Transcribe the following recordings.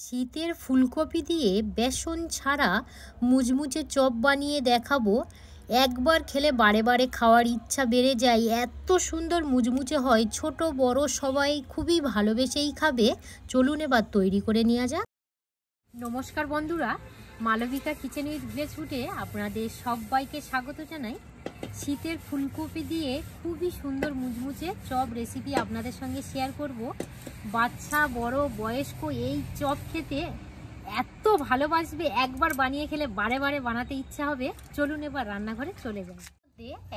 শীতের ফুলকপি দিয়ে বেসন ছাড়া মুচমুচে চপ বানিয়ে দেখাবো। একবার খেলে বারে বারে খাওয়ার ইচ্ছা বেড়ে যায়। এত সুন্দর মুচমুচে হয়, ছোট বড় সবাই খুবই ভালোবেসেই খাবে। চলুন এবার তৈরি করে নেওয়া যাক। নমস্কার বন্ধুরা, মালবিকা কিচেন উইথ ভিলেজ ফুডে আপনাদের সবাইকে স্বাগত জানাই। শীতের ফুলকপি দিয়ে খুবই সুন্দর মুচমুচে চপ রেসিপি আপনাদের সঙ্গে শেয়ার করব। বাচ্চা বড় বয়স্ক এই চপ খেতে এত ভালোবাসবে, একবার বানিয়ে খেলে বারে বারে বানাতে ইচ্ছা হবে। চলুন এবার রান্নাঘরে চলে যাই।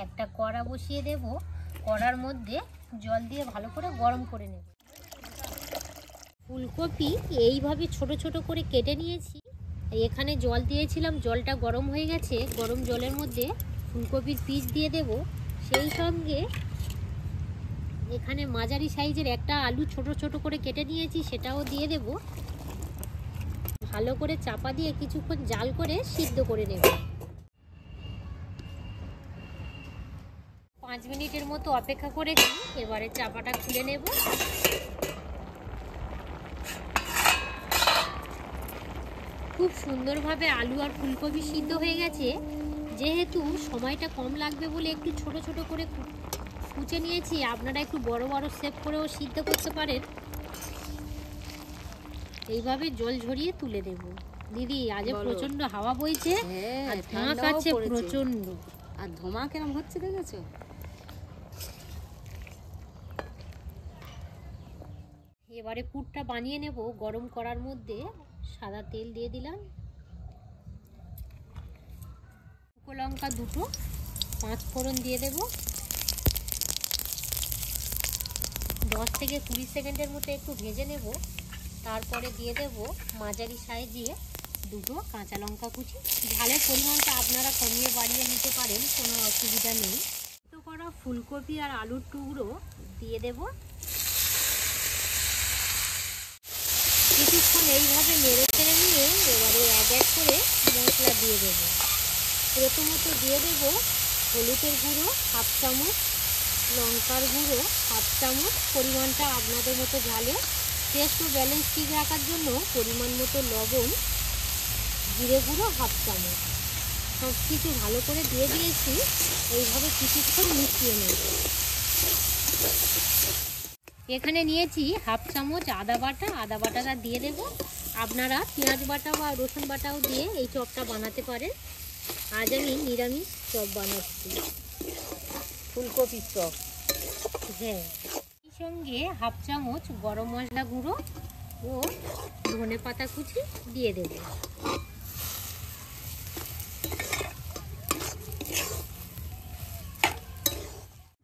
একটা কড়া বসিয়ে দেব, কড়ার মধ্যে জল দিয়ে ভালো করে গরম করে নেব। ফুলকপি এইভাবে ছোট ছোট করে কেটে নিয়েছি। এখানে জল দিয়েছিলাম, জলটা গরম হয়ে গেছে। গরম জলের মধ্যে ফুলকপির পিস দিয়ে দেব। সেই সঙ্গে এখানে মাঝারি সাইজের একটা আলু ছোট ছোট করে কেটে নিয়েছি, সেটাও দিয়ে দেব। ভালো করে চাপা দিয়ে কিছুক্ষণ জাল করে সিদ্ধ করে নেব। 5 মিনিটের মতো অপেক্ষা করেছি। এবারে চাপাটা খুলে নেব। খুব সুন্দরভাবে আলু আর ফুলকপি সিদ্ধ হয়ে গেছে। যেহেতু সময়টা কম লাগবে বলে একটু ছোট ছোট করে কুচে নিয়েছি। আপনারা একটু বড় বড় শেপ করেও সিদ্ধ করতে পারেন। এইভাবে জল ঝরিয়ে তুলে দেব। দিদি, আজ প্রচন্ড হাওয়া বইছে আর ঝাঁক আছে প্রচন্ড, আর ধোঁয়া কেমন হচ্ছে দেখেছো? এবারে পুরটা বানিয়ে নেব। গরম করার মধ্যে সাদা তেল দিয়ে দিলাম। শুকনো লঙ্কা দুটো, 5 ফোড়ন দিয়ে দেব। 10 থেকে 20 সেকেন্ডের মতো একটু ভেজে নেব। তারপরে দিয়ে দেব মাঝারি সাইজে দুটো কাঁচা লঙ্কা কুচি। ঝালের পরিমাণটা আপনারা কমিয়ে বাড়িয়ে নিতে পারেন, কোনো অসুবিধা নেই। ছোটো করা ফুলকপি আর আলুর টুকরো দিয়ে দেব। কিছুক্ষণ এইভাবে নেড়ে চেড়ে নিয়ে এবারে এক এক করে মশলা দিয়ে দেব। প্রথমত দিয়ে দেব হলুদের গুঁড়ো 1/2 চামচ, লঙ্কার গুঁড়ো 1/2 চামচ। পরিমাণটা আপনাদের মতো ঝালে টেস্ট ও ব্যালেন্স ঠিক রাখার জন্য পরিমাণ মতো লবণ, জিরে গুঁড়ো 1/2 চামচ। সব কিছু ভালো করে দিয়ে দিয়েছি। এইভাবে কিছুক্ষণ মিশিয়ে নেব। এখানে নিয়েছি 1/2 চামচ আদা বাটা। আদা বাটাটা দিয়ে দেব। আপনারা পেঁয়াজ বাটা বা রসুন বাটাও দিয়ে এই চপটা বানাতে পারেন। আজ আমি নিরামিষ চপ বানাচ্ছি, ফুলকপির চপ। হ্যাঁ, এই সঙ্গে 1/2 চামচ গরম মশলা গুঁড়ো ও ধনে পাতা কুচি দিয়ে দেব।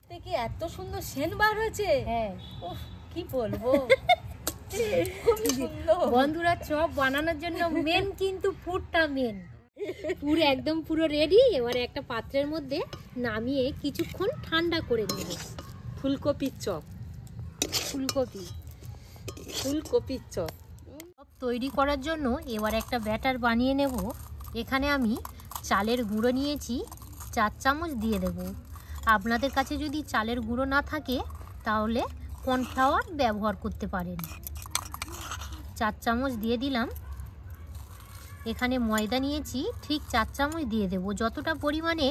দেখি এত সুন্দর সেন্ট বার হয়েছে। হ্যাঁ, কি বলবো, খুবই সুন্দর। বন্ধুরা, চপ বানানোর জন্য মেন কিন্তু পুরটা মেন। পুর একদম পুরো রেডি। এবারে একটা পাত্রের মধ্যে নামিয়ে কিছুক্ষণ ঠান্ডা করে নেব। ফুলকপির চপ, ফুলকপির চপ তৈরি করার জন্য এবার একটা ব্যাটার বানিয়ে নেব। এখানে আমি চালের গুঁড়ো নিয়েছি, 4 চামচ দিয়ে দেব। আপনাদের কাছে যদি চালের গুঁড়ো না থাকে তাহলে কর্নফ্লাওয়ার ব্যবহার করতে পারেন। 4 চামচ দিয়ে দিলাম। এখানে ময়দা নিয়েছি, ঠিক 4 চামচ দিয়ে দেব। যতটা পরিমাণে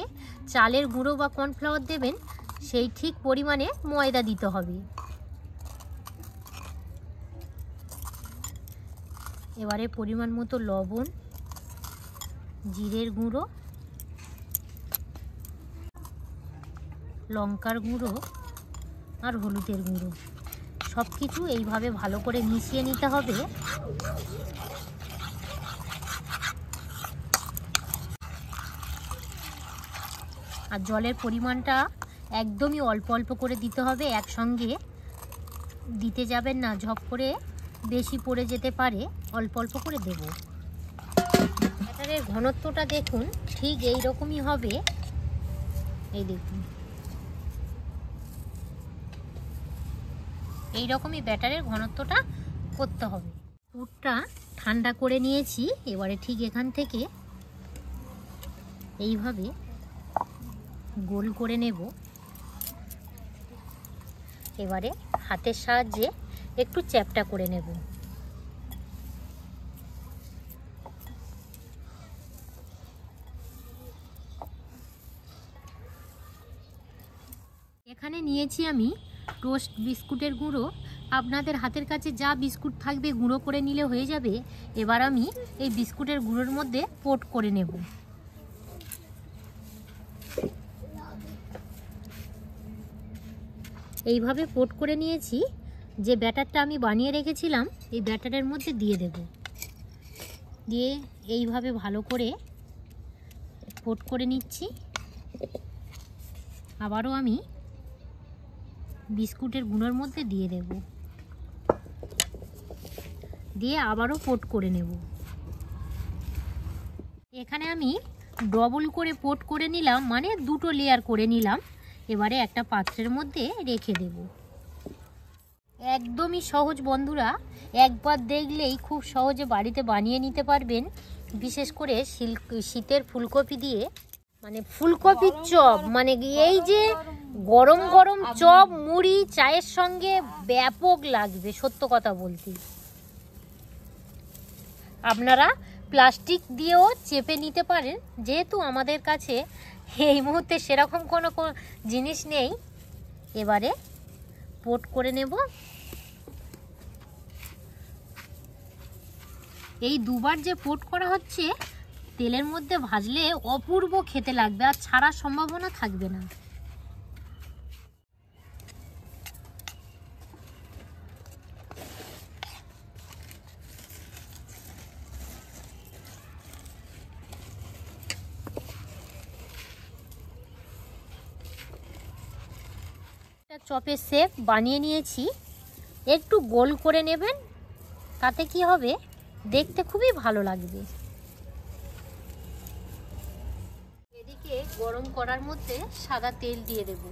চালের গুঁড়ো বা কর্নফ্লাওয়ার দেবেন সেই ঠিক পরিমাণে ময়দা দিতে হবে। এবারে পরিমাণ মতো লবণ, জিরের গুঁড়ো, লঙ্কার গুঁড়ো আর হলুদের গুঁড়ো সব কিছু এইভাবে ভালো করে মিশিয়ে নিতে হবে। আর জলের পরিমাণটা একদমই অল্প অল্প করে দিতে হবে, একসঙ্গে দিতে যাবেন না, ঝপ করে বেশি পড়ে যেতে পারে। অল্প অল্প করে দেব। ব্যাটারের ঘনত্বটা দেখুন, ঠিক এই রকমই হবে। এই দেখুন, এই রকমই ব্যাটারের ঘনত্বটা করতে হবে। পুরটা ঠান্ডা করে নিয়েছি। এবারে ঠিক এখান থেকে এইভাবে গোল করে নেব। এবারে হাতের সাহায্যে একটু চ্যাপ্টা করে নেব। এখানে নিয়েছি আমি টোস্ট বিস্কুটের গুঁড়ো। আপনাদের হাতের কাছে যা বিস্কুট থাকবে গুঁড়ো করে নিলে হয়ে যাবে। এবার আমি এই বিস্কুটের গুঁড়োর মধ্যে কোট করে নেব। এইভাবে কোট করে নিয়েছি। যে ব্যাটারটা আমি বানিয়ে রেখেছিলাম এই ব্যাটারের মধ্যে দিয়ে দেব। দিয়ে এইভাবে ভালো করে কোট করে নিচ্ছি। আবারও আমি বিস্কুটের গুঁড়োর মধ্যে দিয়ে দেব, দিয়ে আবারও কোট করে নেব। এখানে আমি ডবল করে কোট করে নিলাম, মানে দুটো লেয়ার করে নিলাম। এবারে একটা পাত্রের মধ্যে রেখে দেব। একদমই সহজ বন্ধুরা, একবার দেখলেই খুব সহজে বাড়িতে বানিয়ে নিতে পারবেন। বিশেষ করে শীতের ফুলকপি দিয়ে, মানে ফুলকপির চপ, মানে এই যে গরম গরম চপ মুড়ি চায়ের সঙ্গে ব্যাপক লাগবে সত্য কথা বলতে। আপনারা প্লাস্টিক দিয়েও চেপে নিতে পারেন, যেহেতু আমাদের কাছে এই মুহূর্তে সেরকম কোনো জিনিস নেই। এবারে কোট করে নেব। এই দুবার যে কোট করা হচ্ছে তেলের মধ্যে ভাজলে অপূর্ব খেতে লাগবে, আর ছাড়ার সম্ভাবনা থাকবে না। চপের শেপ বানিয়ে নিয়েছি। একটু গোল করে নেবেন, তাতে কি হবে, দেখতে খুবই ভালো লাগবে। এদিকে গরম করার মধ্যে সাদা তেল দিয়ে দেব।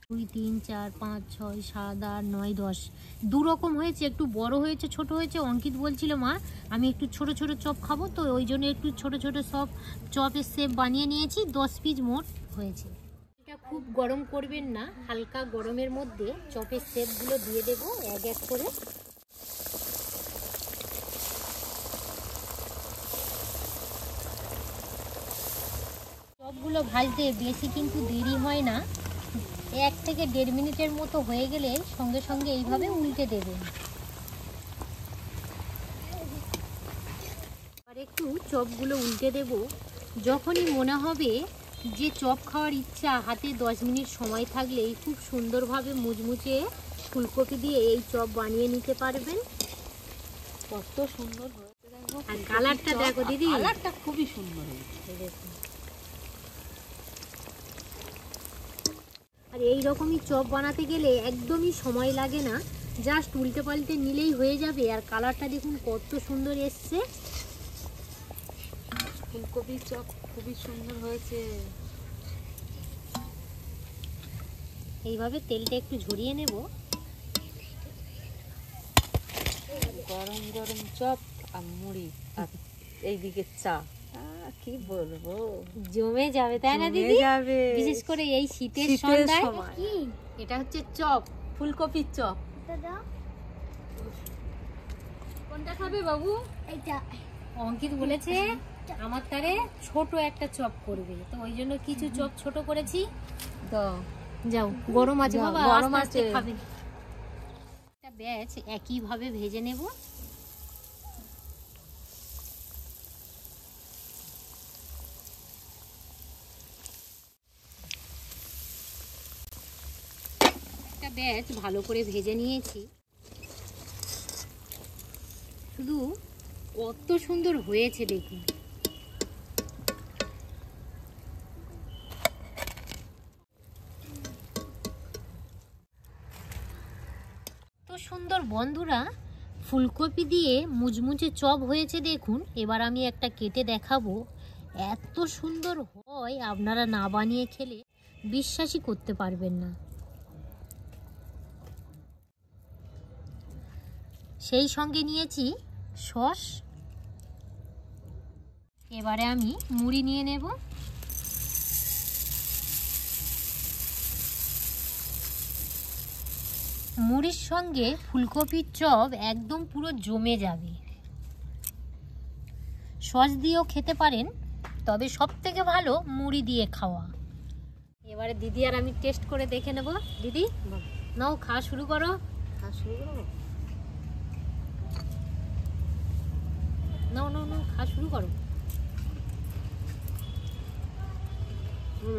2, 3, 4, 5, 6, 7, 8, 9, 10 দু রকম হয়েছে, একটু বড় হয়েছে ছোট হয়েছে। অঙ্কিত বলছিল মা আমি একটু ছোট ছোট চপ খাবো, তো ওই জন্য একটু ছোট ছোট সব চপের শেপ বানিয়ে নিয়েছি। 10 পিস মোট হয়েছে। এটা খুব গরম করবেন না, হালকা গরমের মধ্যে চপের শেপগুলো দিয়ে দেব এক এক করে। চপগুলো ভাজতে বেশি কিন্তু দেরি হয় না, 1 থেকে 1.5 মিনিটের মতো হয়ে গেলে সঙ্গে সঙ্গে এইভাবে উল্টে দেবেন। আর একটু চপগুলো উল্টে দেব। যখনই মনে হবে যে চপ খাওয়ার ইচ্ছা, হাতে 10 মিনিট সময় থাকলেই খুব সুন্দরভাবে মুচমুচে ফুলকপি দিয়ে এই চপ বানিয়ে নিতে পারবেন। কত সুন্দর হয়েছে দেখো, আর কালারটা দেখো দিদি, কালারটা খুবই সুন্দর হয়েছে দেখুন। আর এই রকমই চপ বানাতে গেলে একদমই সময় লাগে না, জাস্ট উল্টে পাল্টে নিলেই হয়ে যাবে। আর কালারটা দেখুন কত সুন্দর এসছে। ফুলকপির চপ খুবই সুন্দর হয়েছে। এইভাবে তেলটা একটু ঝরিয়ে নেব। গরম গরম চপ আর মুড়ি, আর এইদিকে চা, কি বলবো, জমে যাবে তাই না দিদি? বিশেষ করে এই শীতের সন্ধ্যায়। কি এটা হচ্ছে চপ, ফুলকপির চপ। কোনটা খাবে বাবু? এটা অঙ্কিত বলেছে আমার তারে ছোট একটা চপ করবে, তো ওই জন্য কিছু চপ ছোট করেছি। দাও, যাও, গরম আছে বাবা, গরম আস্তে আস্তে আছে। খাবে। একটা ব্যাচ একইভাবে ভেজে নেব। একটা ব্যাচ ভালো করে ভেজে নিয়েছি। শুধু কত সুন্দর হয়েছে দেখুন। তো সুন্দর বন্ধুরা, ফুলকপি দিয়ে মুচমুচে চপ হয়েছে দেখুন। এবার আমি একটা কেটে দেখাবো, এত সুন্দর হয় আপনারা না বানিয়ে খেলে বিশ্বাসই করতে পারবেন না। সেই সঙ্গে নিয়েছি সস। এবারে আমি মুড়ি নিয়ে নেব। মুড়ির সঙ্গে ফুলকপির চপ একদম পুরো জমে যাবে। সস দিয়েও খেতে পারেন, তবে সব থেকে ভালো মুড়ি দিয়ে খাওয়া। এবারে দিদি আর আমি টেস্ট করে দেখে নেব। দিদি নাও, খাওয়া শুরু করো। নাও নাও নাও, খাওয়া শুরু করো।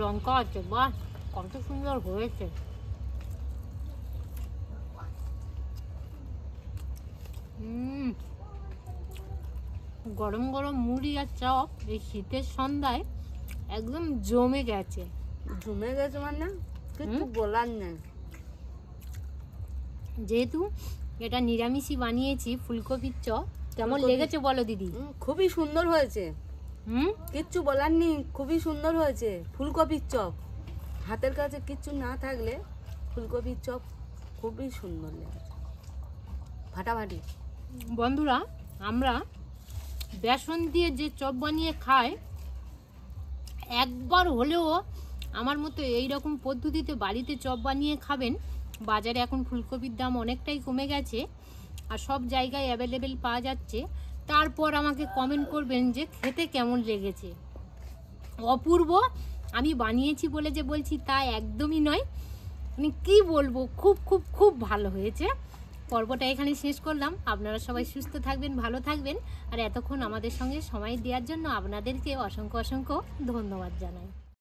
লঙ্কা আছে, বাহ কত সুন্দর হয়েছে। গরম গরম মুড়ি আর চপ এই শীতের সন্ধ্যায় একদম জমে গেছে। মানে কিছু বলার নেই। যেহেতু এটা নিরামিষই বানিয়েছি, ফুলকপির চপ, কেমন লেগেছে বলো দিদি? খুবই সুন্দর হয়েছে। কিচ্ছু বলার নেই, খুবই সুন্দর হয়েছে। ফুলকপির চপ হাতের কাছে কিচ্ছু না থাকলে ফুলকপির চপ খুবই সুন্দর লেগেছে, ফাটাফাটি। বন্ধুরা, আমরা বেসন দিয়ে যে চপ বানিয়ে খাই, একবার হলেও আমার মতো এইরকম পদ্ধতিতে বাড়িতে চপ বানিয়ে খাবেন। বাজারে এখন ফুলকপির দাম অনেকটাই কমে গেছে আর সব জায়গায় অ্যাভেলেবেল পাওয়া যাচ্ছে। তারপর আমাকে কমেন্ট করবেন যে খেতে কেমন লেগেছে। অপূর্ব। আমি বানিয়েছি বলে যে বলছি তা একদমই নয়, মানে কি বলবো, খুব খুব খুব ভালো হয়েছে। পর্বটা এখানে শেষ করলাম। আপনারা সবাই সুস্থ থাকবেন, ভালো থাকবেন, আর এতক্ষণ আমাদের সঙ্গে সময় দেওয়ার জন্য আপনাদেরকে অসংখ্য অসংখ্য ধন্যবাদ জানাই।